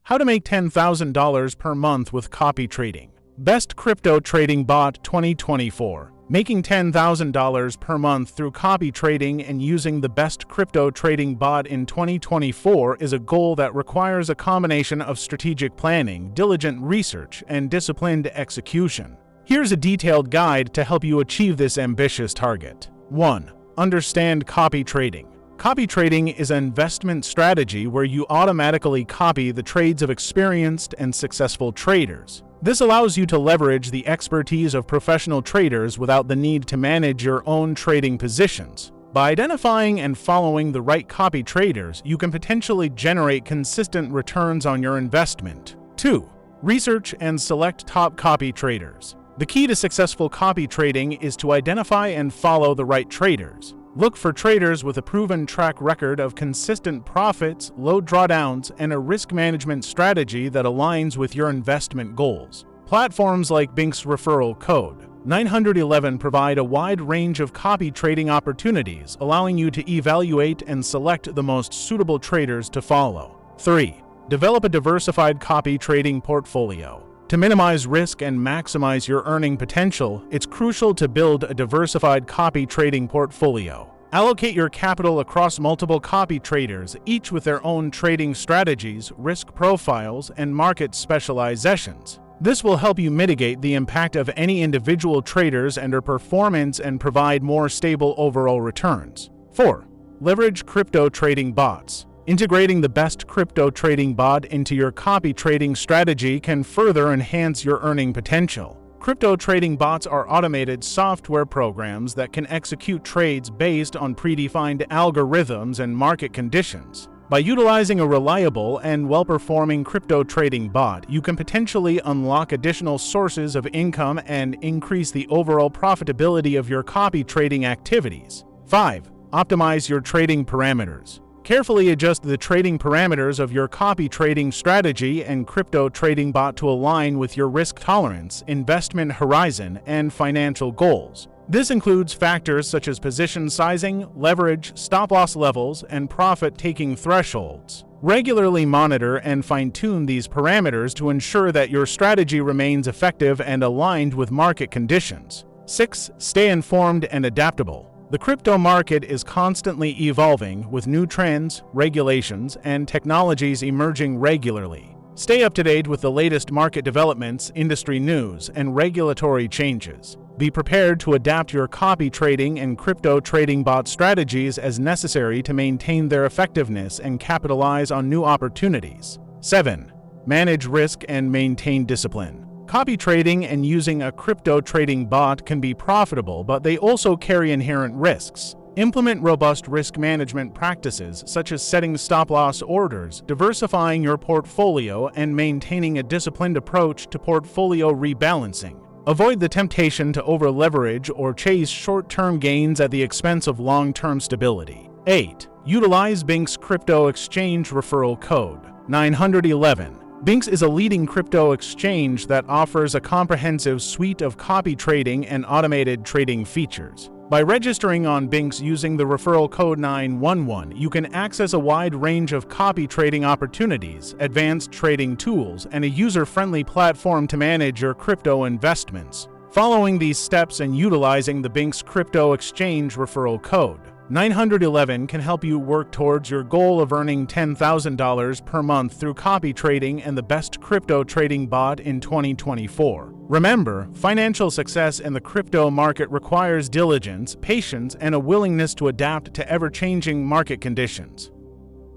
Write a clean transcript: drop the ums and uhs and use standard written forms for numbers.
How to make $10,000 per month with copy trading. Best Crypto Trading Bot 2024. Making $10,000 per month through copy trading and using the best crypto trading bot in 2024 is a goal that requires a combination of strategic planning, diligent research, and disciplined execution. Here's a detailed guide to help you achieve this ambitious target. 1. Understand copy trading. Copy trading is an investment strategy where you automatically copy the trades of experienced and successful traders. This allows you to leverage the expertise of professional traders without the need to manage your own trading positions. By identifying and following the right copy traders, you can potentially generate consistent returns on your investment. 2. Research and select top copy traders. The key to successful copy trading is to identify and follow the right traders. Look for traders with a proven track record of consistent profits, low drawdowns, and a risk management strategy that aligns with your investment goals. Platforms like BingX referral code 911 provide a wide range of copy trading opportunities, allowing you to evaluate and select the most suitable traders to follow. 3. Develop a diversified copy trading portfolio. To minimize risk and maximize your earning potential, it's crucial to build a diversified copy trading portfolio. Allocate your capital across multiple copy traders, each with their own trading strategies, risk profiles, and market specializations. This will help you mitigate the impact of any individual traders and their performance and provide more stable overall returns. 4. Leverage crypto trading bots. Integrating the best crypto trading bot into your copy trading strategy can further enhance your earning potential. Crypto trading bots are automated software programs that can execute trades based on predefined algorithms and market conditions. By utilizing a reliable and well-performing crypto trading bot, you can potentially unlock additional sources of income and increase the overall profitability of your copy trading activities. 5. Optimize your trading parameters. Carefully adjust the trading parameters of your copy trading strategy and crypto trading bot to align with your risk tolerance, investment horizon, and financial goals. This includes factors such as position sizing, leverage, stop-loss levels, and profit-taking thresholds. Regularly monitor and fine-tune these parameters to ensure that your strategy remains effective and aligned with market conditions. 6. Stay informed and adaptable. The crypto market is constantly evolving, with new trends, regulations, and technologies emerging regularly. Stay up to date with the latest market developments, industry news, and regulatory changes. Be prepared to adapt your copy trading and crypto trading bot strategies as necessary to maintain their effectiveness and capitalize on new opportunities. 7. Manage risk and maintain discipline. Copy trading and using a crypto trading bot can be profitable, but they also carry inherent risks. Implement robust risk management practices such as setting stop-loss orders, diversifying your portfolio, and maintaining a disciplined approach to portfolio rebalancing. Avoid the temptation to over-leverage or chase short-term gains at the expense of long-term stability. 8. Utilize BingX crypto exchange referral code 911. BingX is a leading crypto exchange that offers a comprehensive suite of copy trading and automated trading features. By registering on BingX using the referral code 911, you can access a wide range of copy trading opportunities, advanced trading tools, and a user-friendly platform to manage your crypto investments. Following these steps and utilizing the BingX crypto exchange referral code 911 can help you work towards your goal of earning $10,000 per month through copy trading and the best crypto trading bot in 2024. Remember, financial success in the crypto market requires diligence, patience, and a willingness to adapt to ever-changing market conditions.